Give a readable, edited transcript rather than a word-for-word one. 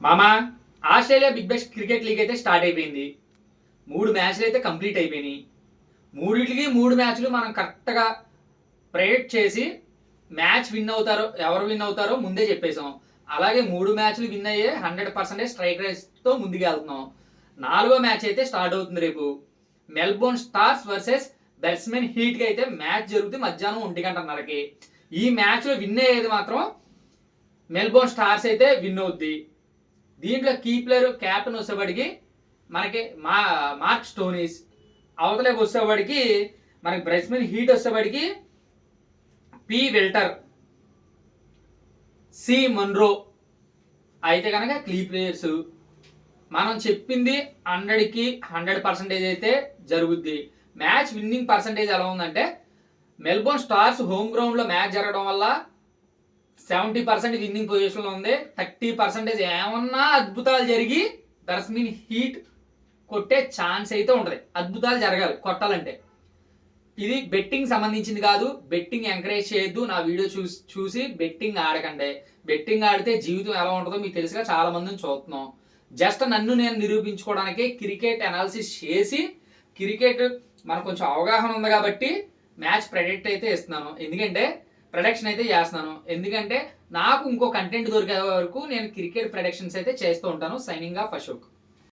మామ, Australia big bash cricket league అయితే start అయిపోయింది. 3 మ్యాచ్లు అయితే కంప్లీట్ అయిపోయినాయి. మూడిటికి 3 మ్యాచ్లు మనం కరెక్ట్గా ప్రెడిక్ట్ చేసి మ్యాచ్ విన్ అవుతారో ఎవరు విన్ అవుతారో ముందే చెప్పేసాం. అలాగే 3 మ్యాచ్లు విన్ అయ్యే 100% స్ట్రైక్ రేస్తో ముందుకు వెళ్తున్నాం. 4వ మ్యాచ్ అయితే స్టార్ట్ అవుతుంది రేపు. మెల్బోర్న్ స్టార్స్ వర్సెస్ బెట్స్మెన్ హీట్కి అయితే మ్యాచ్ జరుగుతుంది మధ్యాహ్నం 1:30కి. ఈ మ్యాచ్లో విన్ అయ్యేది మాత్రం మెల్బోర్న్ స్టార్స్ అయితే విన్ అవుద్ది. దీంట్లో కీ ప్లేయర్ క్యాప్టెన్ వచ్చేవాడికి మనకి మార్క్ స్టోనీస్, అవతలకి వచ్చేవాడికి మనకి బ్రెస్మెన్ హీట్ వచ్చేవాడికి పి విల్టర్, సి మన్రో అయితే కనుక కీ ప్లేయర్స్. మనం చెప్పింది 100కి 100% అయితే జరుగుద్ది. మ్యాచ్ విన్నింగ్ పర్సంటేజ్ ఎలా ఉందంటే మెల్బోర్న్ స్టార్స్ హోమ్ గ్రౌండ్లో మ్యాచ్ జరగడం వల్ల 70% విన్నింగ్ పొజిషన్లో ఉంది. 30% ఏమన్నా అద్భుతాలు జరిగి బెట్స్మెన్ హీట్ కొట్టే ఛాన్స్ అయితే ఉంటుంది. అద్భుతాలు జరగాలి కొట్టాలంటే. ఇది బెట్టింగ్ సంబంధించింది కాదు. బెట్టింగ్ ఎంకరేజ్ చేయొద్దు. నా వీడియో చూసి బెట్టింగ్ ఆడకండి. బెట్టింగ్ ఆడితే జీవితం ఎలా ఉంటుందో మీకు తెలుసుగా, చాలా మందిని చూస్తున్నాం. జస్ట్ నన్ను నేను నిరూపించుకోవడానికి క్రికెట్ అనాలిసిస్ చేసి, క్రికెట్ మనకు కొంచెం అవగాహన ఉంది కాబట్టి మ్యాచ్ ప్రెడిక్ట్ అయితే ఇస్తున్నాను. ఎందుకంటే ప్రొడక్షన్ అయితే చేస్తున్నాను. ఎందుకంటే నాకు ఇంకో కంటెంట్ దొరికే వరకు నేను క్రికెట్ ప్రొడక్షన్స్ అయితే చేస్తూ ఉంటాను. Signing off Ashok.